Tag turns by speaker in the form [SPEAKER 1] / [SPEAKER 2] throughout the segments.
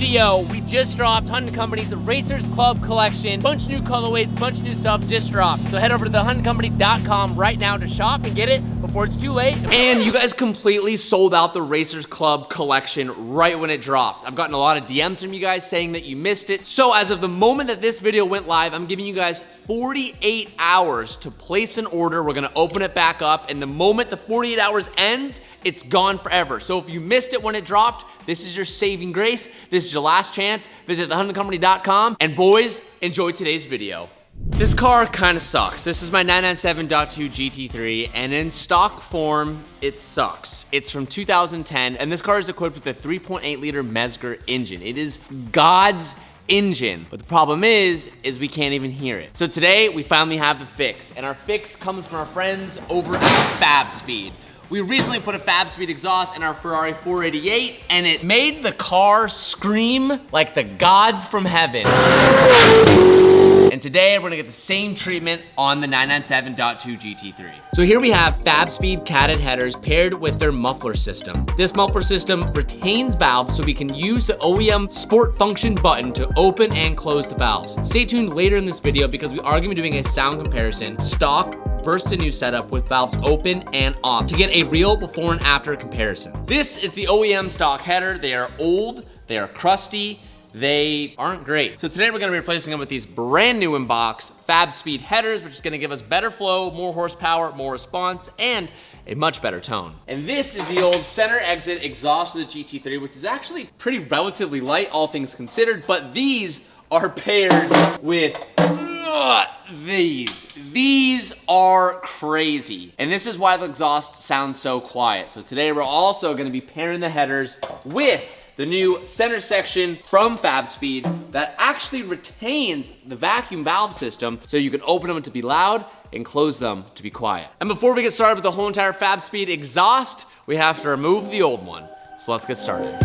[SPEAKER 1] video. We just dropped Hunt & Company's Racers Club collection. Bunch of new colorways, bunch of new stuff just dropped. So head over to thehuntandcompany.com right now to shop and get it before it's too late. And you guys completely sold out the Racers Club collection right when it dropped. I've gotten a lot of DMs from you guys saying that you missed it. So as of the moment that this video went live, I'm giving you guys 48 hours to place an order. We're gonna open it back up, and the moment the 48 hours ends, it's gone forever. So if you missed it when it dropped, this is your saving grace. This is your last chance. Visit thehuntandcompany.com, and boys, enjoy today's video. This car kind of sucks. This is my 997.2 GT3, and in stock form, it sucks. It's from 2010, and this car is equipped with a 3.8 liter Mezger engine. It is God's engine, but the problem is we can't even hear it. So today, we finally have the fix, and our fix comes from our friends over at Fab Speed. We recently put a Fab Speed exhaust in our Ferrari 488, and it made the car scream like the gods from heaven. And today, we're gonna get the same treatment on the 997.2 GT3. So here we have Fab Speed catted headers paired with their muffler system. This muffler system retains valves so we can use the OEM sport function button to open and close the valves. Stay tuned later in this video because we are gonna be doing a sound comparison, stock versus the new setup with valves open and off to get a real before and after comparison. This is the OEM stock header. They are old, they are crusty, they aren't great. So today we're gonna be replacing them with these brand new in box Fab Speed headers, which is gonna give us better flow, more horsepower, more response, and a much better tone. And this is the old center exit exhaust of the GT3, which is actually pretty relatively light, all things considered, but these are paired with these. These are crazy. And this is why the exhaust sounds so quiet. So today we're also gonna be pairing the headers with the new center section from Fab Speed that actually retains the vacuum valve system so you can open them to be loud and close them to be quiet. And before we get started with the whole entire Fab Speed exhaust, we have to remove the old one. So let's get started.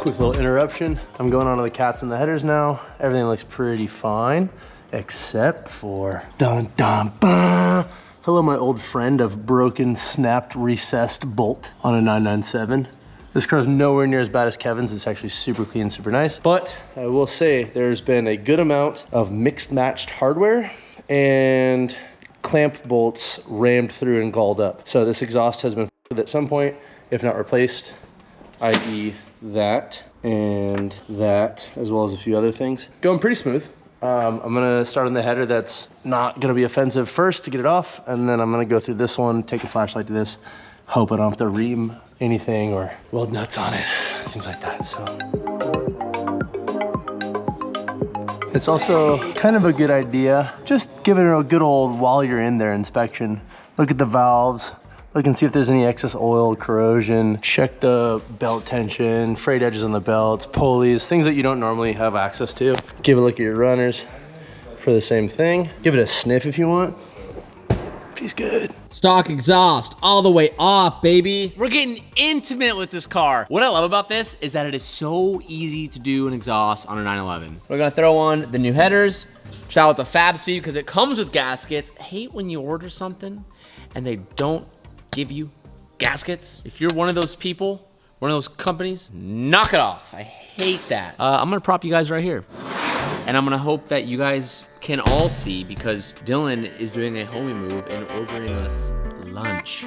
[SPEAKER 2] Quick little interruption. I'm going on to the cats and the headers now. Everything looks pretty fine, except for dun dun dun. Hello, my old friend of broken, snapped, recessed bolt on a 997. This car's nowhere near as bad as Kevin's. It's actually super clean, super nice. But I will say there's been a good amount of mixed matched hardware and clamp bolts rammed through and galled up. So this exhaust has been at some point, if not replaced, i.e. that and that, as well as a few other things. Going pretty smooth. I'm gonna start on the header that's not gonna be offensive first to get it off, and then I'm gonna go through this one, take a flashlight to this, hope I don't have to ream anything or weld nuts on it, things like that. So it's also kind of a good idea, just give it a good old while you're in there inspection. Look at the valves. Look and see if there's any excess oil, corrosion, check the belt tension, frayed edges on the belts, pulleys, things that you don't normally have access to. Give a look at your runners for the same thing. Give it a sniff if you want. She's good.
[SPEAKER 1] Stock exhaust all the way off, baby. We're getting intimate with this car. What I love about this is that it is so easy to do an exhaust on a 911. We're gonna throw on the new headers. Shout out to Fab Speed because it comes with gaskets. I hate when you order something and they don't give you gaskets. If you're one of those people, one of those companies, knock it off. I hate that. I'm gonna prop you guys right here. And I'm gonna hope that you guys can all see because Dylan is doing a homie move and ordering us lunch.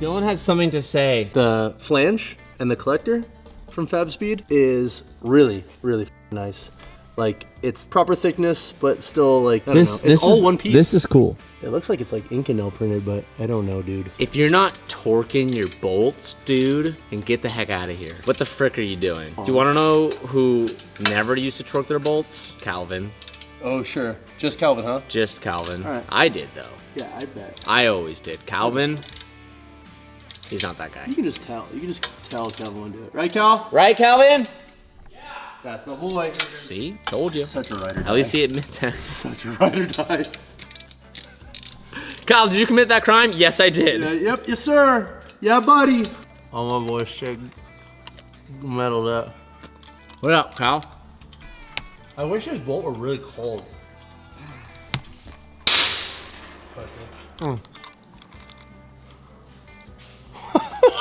[SPEAKER 1] Dylan has something to say.
[SPEAKER 2] The flange and the collector from Fab Speed is really, really nice. Like, it's proper thickness, but still, like, I don't know. It's all one piece.
[SPEAKER 1] This is cool.
[SPEAKER 2] It looks like it's like Inconel printed, but I don't know, dude.
[SPEAKER 1] If you're not torquing your bolts, dude, then get the heck out of here. What the frick are you doing? Do you want to know who never used to torque their bolts? Calvin.
[SPEAKER 2] Oh, sure. Just Calvin, huh?
[SPEAKER 1] Just Calvin.
[SPEAKER 2] All right.
[SPEAKER 1] I did, though.
[SPEAKER 2] Yeah, I bet.
[SPEAKER 1] I always did. Calvin, he's not that guy.
[SPEAKER 2] You can just tell. You can just tell Calvin would do it. Right, Cal?
[SPEAKER 1] Right, Calvin? Yeah.
[SPEAKER 2] That's my boy.
[SPEAKER 1] See? Told you.
[SPEAKER 2] Such a ride or die.
[SPEAKER 1] At least he admits it.
[SPEAKER 2] Such a ride or die.
[SPEAKER 1] Kyle, did you commit that crime? Yes, I did.
[SPEAKER 2] Yep, yes sir. Yeah, buddy. All my boys check metal that.
[SPEAKER 1] What up, Kyle?
[SPEAKER 2] I wish this bolt were really cold.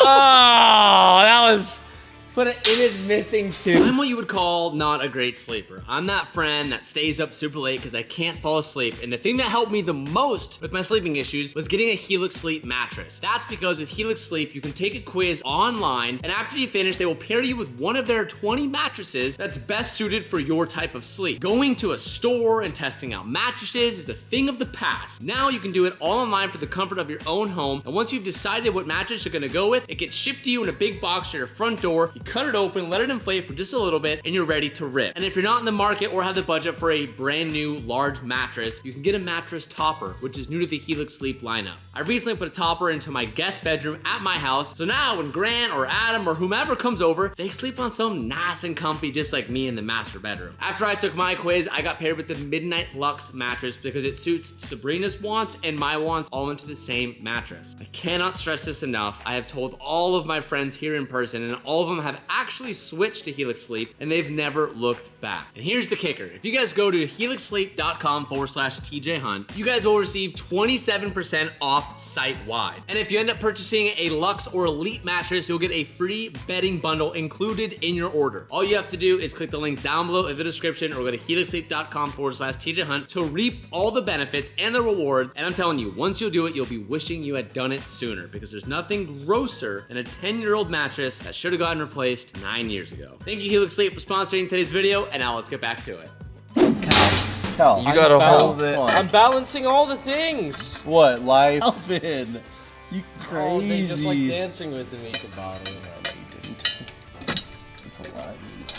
[SPEAKER 1] Oh, that was... But it is missing too. I'm what you would call not a great sleeper. I'm that friend that stays up super late because I can't fall asleep. And the thing that helped me the most with my sleeping issues was getting a Helix Sleep mattress. That's because with Helix Sleep, you can take a quiz online, and after you finish, they will pair you with one of their 20 mattresses that's best suited for your type of sleep. Going to a store and testing out mattresses is a thing of the past. Now you can do it all online for the comfort of your own home. And once you've decided what mattress you're gonna go with, it gets shipped to you in a big box to your front door. You cut it open, let it inflate for just a little bit, and you're ready to rip. And if you're not in the market or have the budget for a brand new large mattress, you can get a mattress topper, which is new to the Helix Sleep lineup. I recently put a topper into my guest bedroom at my house, so now when Grant or Adam or whomever comes over, they sleep on something nice and comfy just like me in the master bedroom. After I took my quiz, I got paired with the Midnight Luxe mattress because it suits Sabrina's wants and my wants all into the same mattress. I cannot stress this enough. I have told all of my friends here in person, and all of them have actually switched to Helix Sleep, and they've never looked back. And here's the kicker. If you guys go to helixsleep.com/TJ Hunt, you guys will receive 27% off site-wide. And if you end up purchasing a Luxe or Elite mattress, you'll get a free bedding bundle included in your order. All you have to do is click the link down below in the description or go to helixsleep.com/TJ Hunt to reap all the benefits and the rewards. And I'm telling you, once you'll do it, you'll be wishing you had done it sooner, because there's nothing grosser than a 10-year-old mattress that should have gotten replaced 9 years ago. Thank you, Helix Sleep, for sponsoring today's video, and now let's get back to it.
[SPEAKER 2] Cal,
[SPEAKER 1] You gotta hold
[SPEAKER 2] it.
[SPEAKER 3] I'm balancing all the things.
[SPEAKER 2] What? Life? Alvin, you crazy.
[SPEAKER 3] Oh, they just like dancing with me. About it.
[SPEAKER 2] No, you didn't. That's a lie.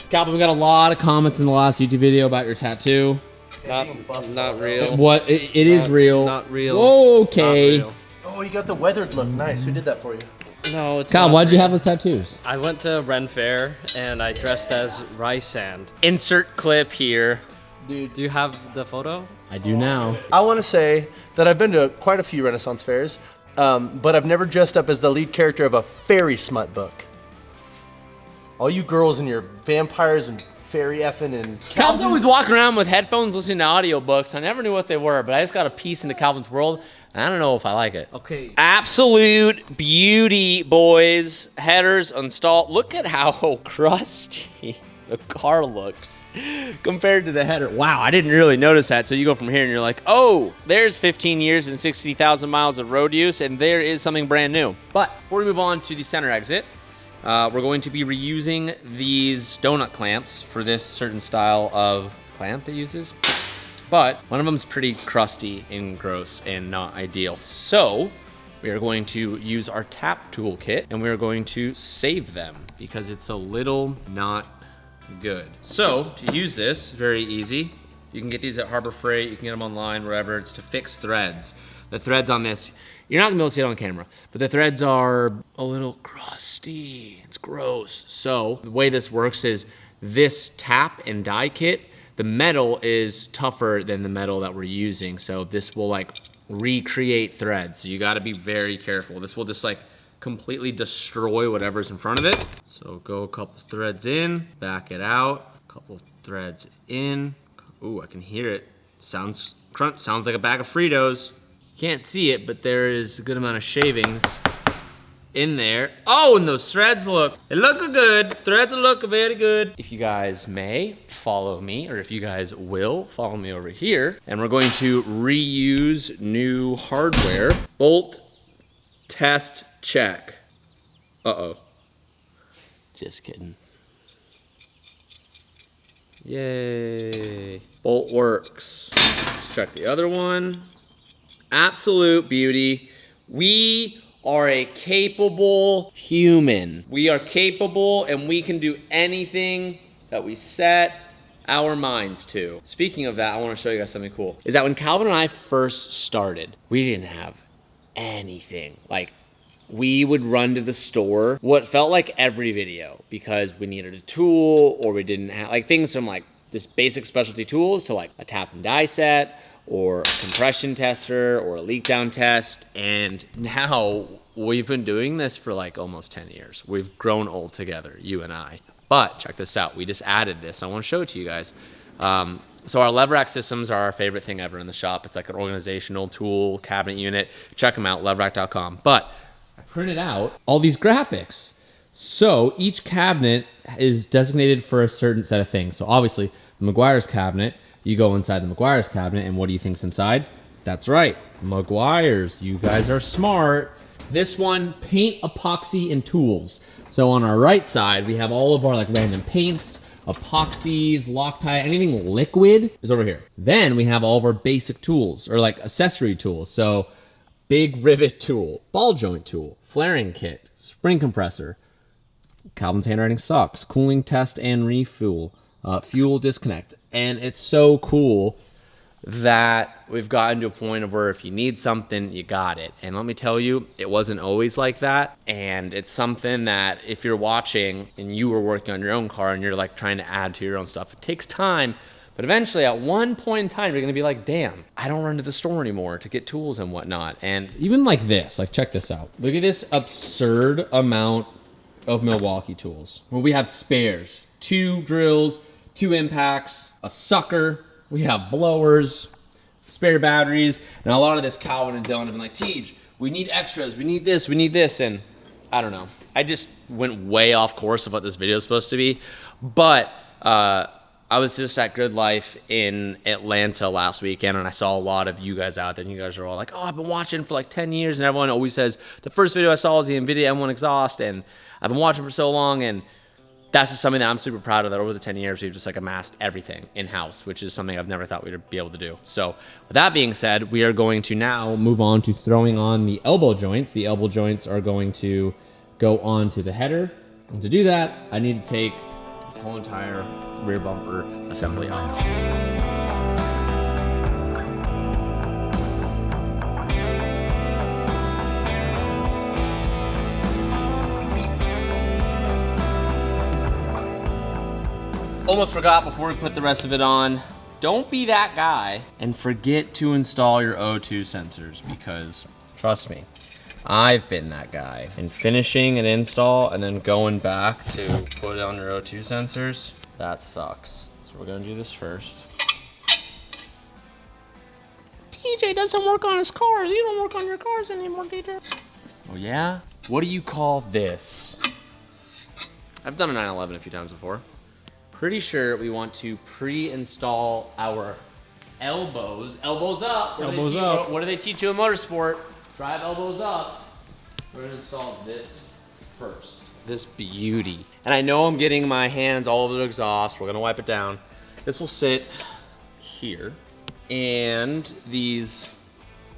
[SPEAKER 1] Calvin, we got a lot of comments in the last YouTube video about your tattoo.
[SPEAKER 3] Not real.
[SPEAKER 1] What? It is real.
[SPEAKER 3] Not real.
[SPEAKER 1] Okay.
[SPEAKER 3] Not real.
[SPEAKER 2] Oh, you got the weathered look. Nice. Who did that for you?
[SPEAKER 3] No, it's
[SPEAKER 1] Kyle,
[SPEAKER 3] not
[SPEAKER 1] why'd you
[SPEAKER 3] real.
[SPEAKER 1] have those tattoos?
[SPEAKER 3] I went to Ren Fair and I dressed as rice sand.
[SPEAKER 1] Insert clip here.
[SPEAKER 2] Dude,
[SPEAKER 3] Do you have the photo?
[SPEAKER 1] I do now.
[SPEAKER 2] I want to say that I've been to quite a few Renaissance fairs, but I've never dressed up as the lead character of a fairy smut book. All you girls and your vampires and fairy effing and...
[SPEAKER 1] Calvin's always walking around with headphones listening to audiobooks. I never knew what they were, but I just got a piece into Calvin's world, and I don't know if I like it.
[SPEAKER 3] Okay.
[SPEAKER 1] Absolute beauty, boys. Headers installed. Look at how crusty the car looks compared to the header. Wow, I didn't really notice that. So you go from here and you're like, oh, there's 15 years and 60,000 miles of road use, and there is something brand new. But before we move on to the center exit, we're going to be reusing these donut clamps for this certain style of clamp it uses. But one of them is pretty crusty and gross and not ideal. So we are going to use our tap toolkit and we are going to save them because it's a little not good. So to use this, very easy. You can get these at Harbor Freight, you can get them online, wherever. It's to fix threads. The threads on this, you're not gonna be able to see it on camera, but the threads are a little crusty. It's gross. So the way this works is this tap and die kit, the metal is tougher than the metal that we're using. So this will like recreate threads. So you gotta be very careful. This will just like completely destroy whatever's in front of it. So go a couple threads in, back it out, a couple threads in. Ooh, I can hear it. Sounds crunch, sounds like a bag of Fritos. Can't see it, but there is a good amount of shavings in there. Oh, and those threads look good. Threads look very good. If you guys may follow me, or if you guys will follow me over here, and we're going to reuse new hardware. Bolt test check. Uh-oh. Just kidding. Yay. Bolt works. Let's check the other one. Absolute beauty. We are a capable human. We are capable and we can do anything that we set our minds to. Speaking of that, I want to show you guys something cool. Is that when Calvin and I first started, we didn't have anything. Like we would run to the store what felt like every video because we needed a tool or we didn't have like things from like just basic specialty tools to like a tap and die set or a compression tester or a leak down test. And now we've been doing this for like almost 10 years. We've grown old together, you and I. But check this out. We just added this. I want to show it to you guys. So our lever rack systems are our favorite thing ever in the shop. It's like an organizational tool, cabinet unit. Check them out, leverrack.com. But I printed out all these graphics. So each cabinet is designated for a certain set of things. So obviously, the Meguiar's cabinet, you go inside the Meguiar's cabinet, and what do you think's inside? That's right, Meguiar's. You guys are smart. This one, paint, epoxy, and tools. So on our right side, we have all of our like random paints, epoxies, Loctite, anything liquid is over here. Then we have all of our basic tools or like accessory tools. So big rivet tool, ball joint tool, flaring kit, spring compressor, Calvin's handwriting sucks, cooling test and refuel, fuel disconnect. And it's so cool that we've gotten to a point of where if you need something, you got it. And let me tell you, it wasn't always like that. And it's something that if you're watching and you were working on your own car and you're like trying to add to your own stuff, it takes time. But eventually at one point in time, you're gonna be like, damn, I don't run to the store anymore to get tools and whatnot. And even like this, like check this out. Look at this absurd amount of Milwaukee tools where we have spares, 2 drills, 2 impacts, a sucker. We have blowers, spare batteries, and a lot of this Calvin and Dylan have been like, Tej, we need extras, we need this, and I don't know. I just went way off course of what this video is supposed to be, but I was just at Good Life in Atlanta last weekend, and I saw a lot of you guys out there, and you guys are all like, oh, I've been watching for like 10 years, and everyone always says, the first video I saw was the NVIDIA M1 exhaust, and I've been watching for so long, and that's just something that I'm super proud of, that over the 10 years, we've just like amassed everything in-house, which is something I've never thought we'd be able to do. So with that being said, we are going to now move on to throwing on the elbow joints. The elbow joints are going to go onto the header. And to do that, I need to take this whole entire rear bumper assembly off. Almost forgot before we put the rest of it on, don't be that guy and forget to install your O2 sensors, because trust me, I've been that guy. And finishing an install and then going back to put on your O2 sensors, that sucks. So we're gonna do this first. TJ doesn't work on his cars. You don't work on your cars anymore, TJ. Oh yeah? What do you call this? I've done a 911 a few times before. Pretty sure we want to pre-install our elbows. Elbows up.
[SPEAKER 2] Elbows up.
[SPEAKER 1] What do they teach you in motorsport? Drive elbows up. We're gonna install this first. This beauty. And I know I'm getting my hands all over the exhaust. We're gonna wipe it down. This will sit here. And these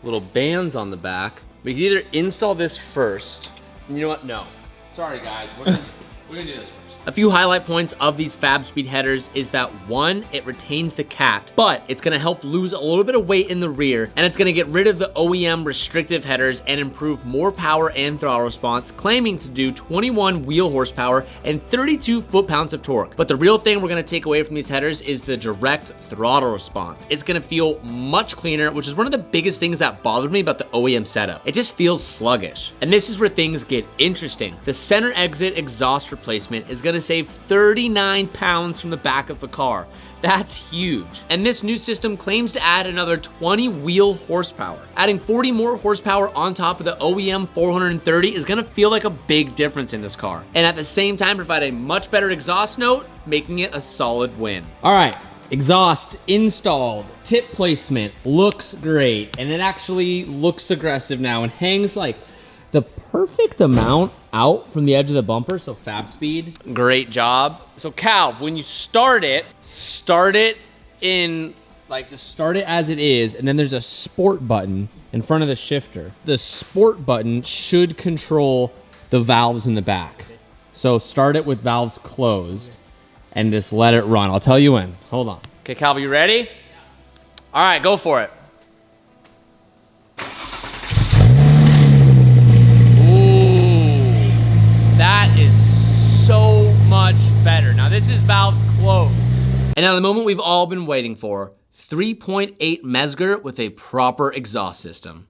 [SPEAKER 1] little bands on the back. We can either install this first. You know what? No. Sorry guys, we're gonna do this first. A few highlight points of these FabSpeed headers is that one, it retains the cat, but it's gonna help lose a little bit of weight in the rear, and it's gonna get rid of the OEM restrictive headers and improve more power and throttle response, claiming to do 21 wheel horsepower and 32 foot-pounds of torque. But the real thing we're gonna take away from these headers is the direct throttle response. It's gonna feel much cleaner, which is one of the biggest things that bothered me about the OEM setup. It just feels sluggish. And this is where things get interesting. The center exit exhaust replacement is gonna save 39 pounds from the back of the car. That's huge. And this new system claims to add another 20 wheel horsepower. Adding 40 more horsepower on top of the OEM 430 is gonna feel like a big difference in this car. And at the same time, provide a much better exhaust note, making it a solid win. All right, exhaust installed. Tip placement looks great. And it actually looks aggressive now and hangs like the perfect amount out from the edge of the bumper, so FabSpeed. Great job. So Cal, when you start it in, like just start it as it is, and then there's a sport button in front of the shifter. The sport button should control the valves in the back. So start it with valves closed and just let it run. I'll tell you when, hold on. Okay, Cal, you ready? All right, go for it. Ooh. And now the moment we've all been waiting for, 3.8 Mesger with a proper exhaust system.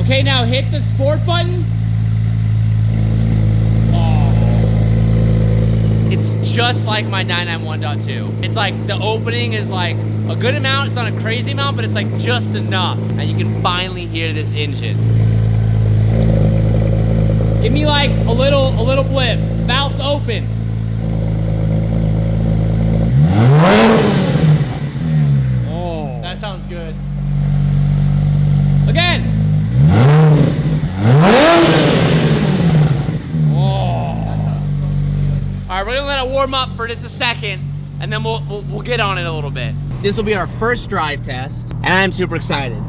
[SPEAKER 1] Okay, now hit the sport button. Oh. It's just like my 991.2. It's like the opening is like a good amount. It's not a crazy amount, but it's like just enough. And you can finally hear this engine. Give me like a little blip. Valves open. Oh. That sounds good. Again. All right, we're gonna let it warm up for just a second, and then we'll get on it a little bit. This will be our first drive test, and I'm super excited.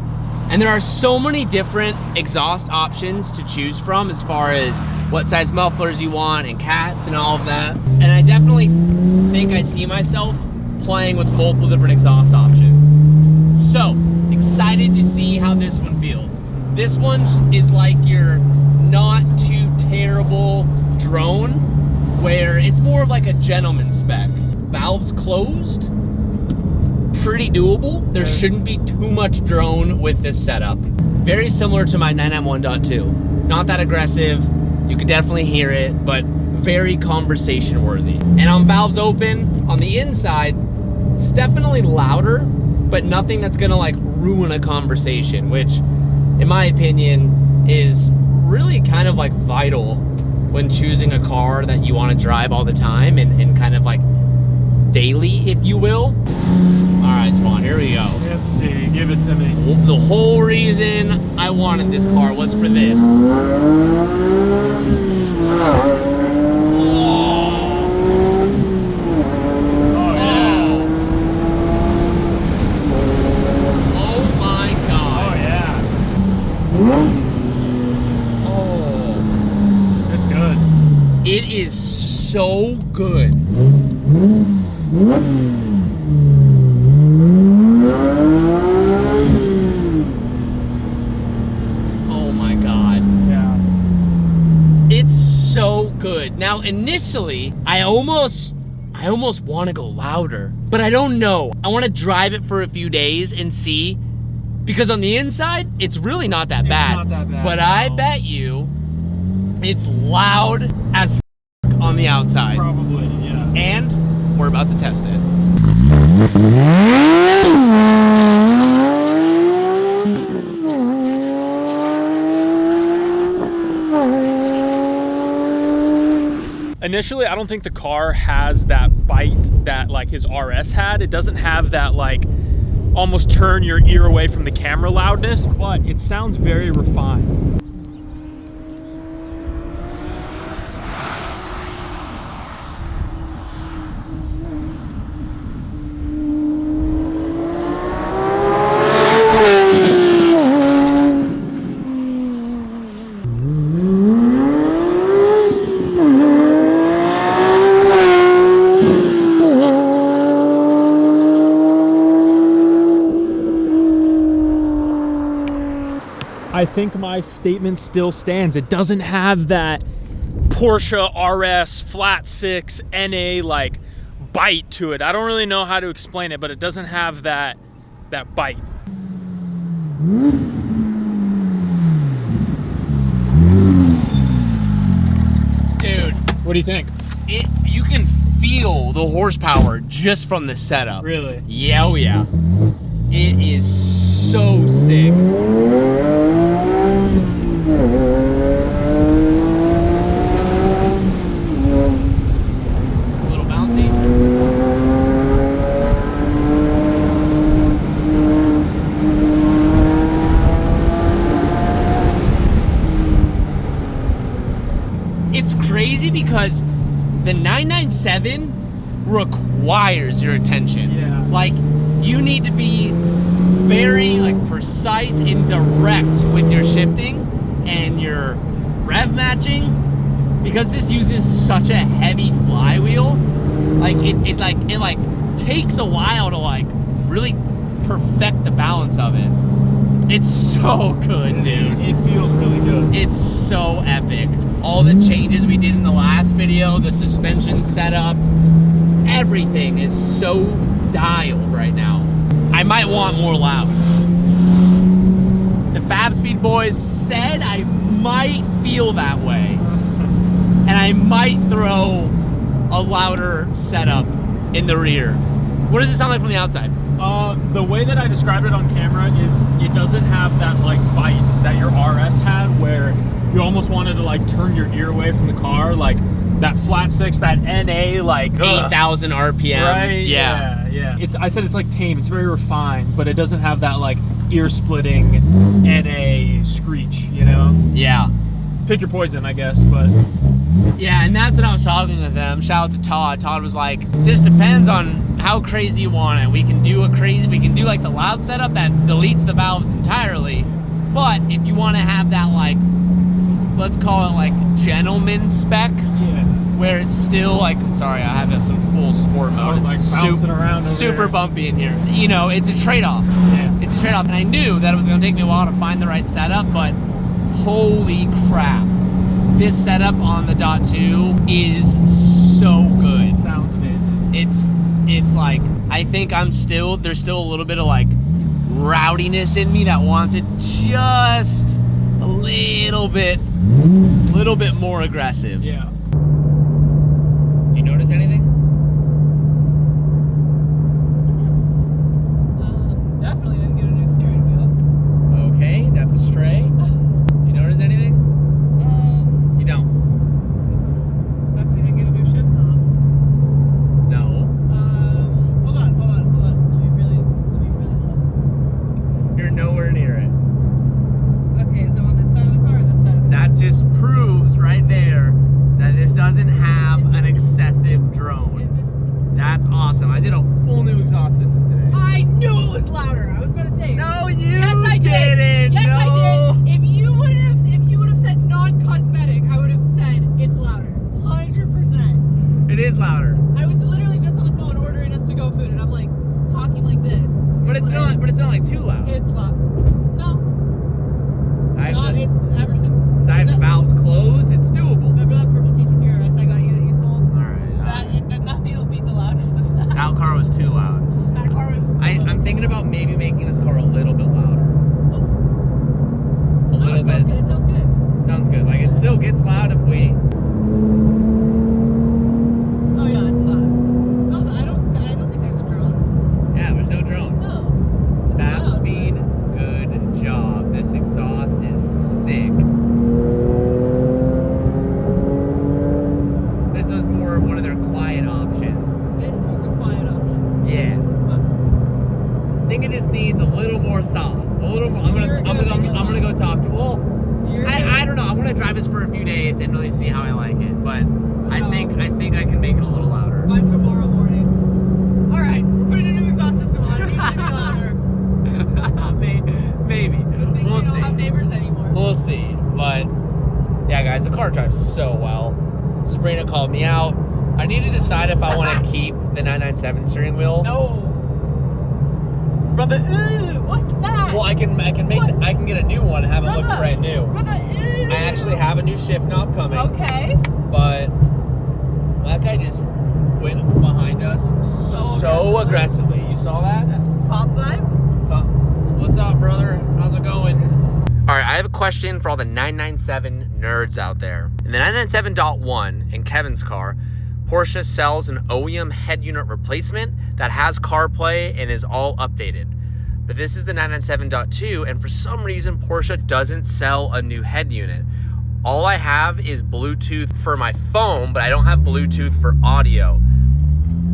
[SPEAKER 1] And there are so many different exhaust options to choose from as far as what size mufflers you want and cats and all of that. And I definitely think I see myself playing with multiple different exhaust options. So, excited to see how this one feels. This one is like your not too terrible drone, where it's more of like a gentleman spec. Valves closed, pretty doable. There shouldn't be too much drone with this setup. Very similar to my 991.2. Not that aggressive, you can definitely hear it, but very conversation worthy. And on valves open, on the inside, it's definitely louder, but nothing that's gonna like ruin a conversation, which in my opinion is really kind of like vital when choosing a car that you want to drive all the time and kind of like daily, if you will. All right, Twan, here we go.
[SPEAKER 4] Let's see, give it to me.
[SPEAKER 1] The whole reason I wanted this car was for this. It is so good. Oh my God.
[SPEAKER 4] Yeah.
[SPEAKER 1] It's so good. Now, initially, I almost want to go louder, but I don't know. I want to drive it for a few days and see, because on the inside, it's really not that bad.
[SPEAKER 4] It's not that bad.
[SPEAKER 1] But
[SPEAKER 4] no.
[SPEAKER 1] I bet you it's loud as on the outside.
[SPEAKER 4] Probably, yeah.
[SPEAKER 1] And we're about to test it.
[SPEAKER 4] Initially, I don't think the car has that bite that like his RS had. It doesn't have that like almost turn your ear away from the camera loudness, but it sounds very refined. I think my statement still stands. It doesn't have that Porsche RS flat six NA like bite to it. I don't really know how to explain it, but it doesn't have that bite.
[SPEAKER 1] Dude,
[SPEAKER 4] What do you think?
[SPEAKER 1] you can feel the horsepower just from the setup.
[SPEAKER 4] Really?
[SPEAKER 1] Yeah, oh yeah. It is so sick. A little bouncy. It's crazy because the 997 requires your attention.
[SPEAKER 4] Yeah.
[SPEAKER 1] Like, you need to be very like precise and direct with your shifting and your rev matching, because this uses such a heavy flywheel. Like it takes a while to like really perfect the balance of it. It's so good, dude.
[SPEAKER 4] It feels really good.
[SPEAKER 1] It's so epic. All the changes we did in the last video, the suspension setup, everything is so dialed right now. I might want more loud. The Fab Speed boys said I might feel that way. And I might throw a louder setup in the rear. What does it sound like from the outside?
[SPEAKER 4] The way that I described it on camera is it doesn't have that like bite that your RS had where you almost wanted to like turn your ear away from the car, like that flat six, that NA like
[SPEAKER 1] 8,000 RPM.
[SPEAKER 4] Right?
[SPEAKER 1] Yeah.
[SPEAKER 4] Yeah. I said it's like tame, it's very refined, but it doesn't have that like ear splitting NA screech, you know?
[SPEAKER 1] Yeah.
[SPEAKER 4] Pick your poison, I guess, but
[SPEAKER 1] yeah, and that's when I was talking with them. Shout out to Todd. Todd was like, just depends on how crazy you want it. We can do like the loud setup that deletes the valves entirely. But if you want to have that like, let's call it like gentleman spec, where it's still like, sorry, I have some full sport mode.
[SPEAKER 4] It's like bouncing around
[SPEAKER 1] super bumpy in here. You know, it's a trade-off.
[SPEAKER 4] Yeah.
[SPEAKER 1] It's a trade-off, and I knew that it was gonna take me a while to find the right setup, but holy crap. This setup on the Dot 2 is so good.
[SPEAKER 4] Sounds amazing.
[SPEAKER 1] It's like, I think there's still a little bit of like rowdiness in me that wants it just a little bit more aggressive.
[SPEAKER 4] Yeah.
[SPEAKER 1] Do you notice anything?
[SPEAKER 5] Definitely didn't get a new steering wheel.
[SPEAKER 1] Okay, that's a stray. You notice anything? You don't?
[SPEAKER 5] Definitely didn't get a new shift knob.
[SPEAKER 1] No.
[SPEAKER 5] Hold on. Let me really look.
[SPEAKER 1] You're nowhere near it.
[SPEAKER 5] Okay, is it on this side of the car or this side of the car?
[SPEAKER 1] That just proves right there that this doesn't have an excessive drone.
[SPEAKER 5] Is this?
[SPEAKER 1] That's awesome. I did a full new exhaust system today.
[SPEAKER 5] I knew it was louder. I was gonna say.
[SPEAKER 1] No, you
[SPEAKER 5] Yes, I did.
[SPEAKER 1] didn't.
[SPEAKER 5] Yes,
[SPEAKER 1] No.
[SPEAKER 5] I did. If you would have said non-cosmetic, I would have said it's louder. 100%.
[SPEAKER 1] It is louder.
[SPEAKER 5] I was literally just on the phone ordering us to-go food, and I'm like talking like this.
[SPEAKER 1] But it's not like too loud.
[SPEAKER 5] It's loud. No.
[SPEAKER 1] I
[SPEAKER 5] No,
[SPEAKER 1] have the,
[SPEAKER 5] it's ever since.
[SPEAKER 1] I have the valves closed, it's doable.
[SPEAKER 5] Remember that purple GT3 RS I got you that you sold?
[SPEAKER 1] Alright.
[SPEAKER 5] That nothing will beat the loudness of that.
[SPEAKER 1] That car was too loud.
[SPEAKER 5] That car was.
[SPEAKER 1] I'm thinking about maybe making this car a little bit louder. A
[SPEAKER 5] No,
[SPEAKER 1] little
[SPEAKER 5] it sounds
[SPEAKER 1] bit.
[SPEAKER 5] good. It sounds good.
[SPEAKER 1] Sounds good. Like it still gets loud if we.
[SPEAKER 5] Oh yeah, it's loud. No, I don't think there's a drone.
[SPEAKER 1] Yeah, there's no drone.
[SPEAKER 5] No.
[SPEAKER 1] Fab
[SPEAKER 5] loud.
[SPEAKER 1] Speed, good job. This exhaust is sick. This was more one of their quiet options.
[SPEAKER 5] This was a quiet option.
[SPEAKER 1] Yeah. I think it just needs a little more sauce. A little more. I'm gonna go talk to. Well, I don't know. I want to drive this for a few days and really see how I like it. But I think I can make it a little louder.
[SPEAKER 5] By tomorrow morning. All right, we're putting a new exhaust system on. It needs to be louder.
[SPEAKER 1] Maybe.
[SPEAKER 5] Good thing
[SPEAKER 1] We'll
[SPEAKER 5] we don't
[SPEAKER 1] see.
[SPEAKER 5] have neighbors anymore.
[SPEAKER 1] We'll see. But yeah, guys, the car drives so well. Sabrina called me out. I need to decide if I want to keep the 997 steering wheel.
[SPEAKER 5] No. Brother, what's that?
[SPEAKER 1] Well, I can get a new one and have it look brand new.
[SPEAKER 5] Brother,
[SPEAKER 1] I actually have a new shift knob coming.
[SPEAKER 5] Okay.
[SPEAKER 1] But that guy just went behind us so aggressively. You saw that?
[SPEAKER 5] Cop vibes?
[SPEAKER 1] What's up, brother? How's it going? All right, I have a question for all the 997 nerds out there. In the 997.1 in Kevin's car, Porsche sells an OEM head unit replacement that has CarPlay and is all updated. But this is the 997.2, and for some reason, Porsche doesn't sell a new head unit. All I have is Bluetooth for my phone, but I don't have Bluetooth for audio.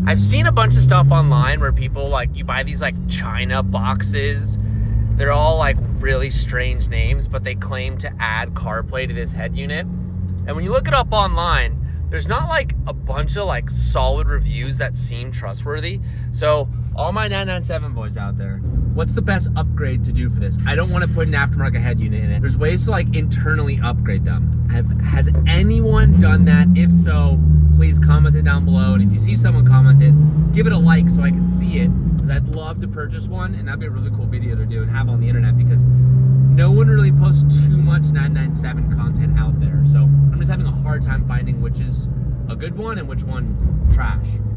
[SPEAKER 1] I've seen a bunch of stuff online where people you buy these China boxes. They're all really strange names, but they claim to add CarPlay to this head unit. And when you look it up online, there's not a bunch of solid reviews that seem trustworthy. So all my 997 boys out there, what's the best upgrade to do for this? I don't want to put an aftermarket head unit in it. There's ways to internally upgrade them. Has anyone done that? If so, please comment it down below. And if you see someone comment it, give it a like so I can see it, because I'd love to purchase one, and that'd be a really cool video to do and have on the internet, because no one really posts too much 997 content out there. So I'm just having a hard time finding which is a good one and which one's trash.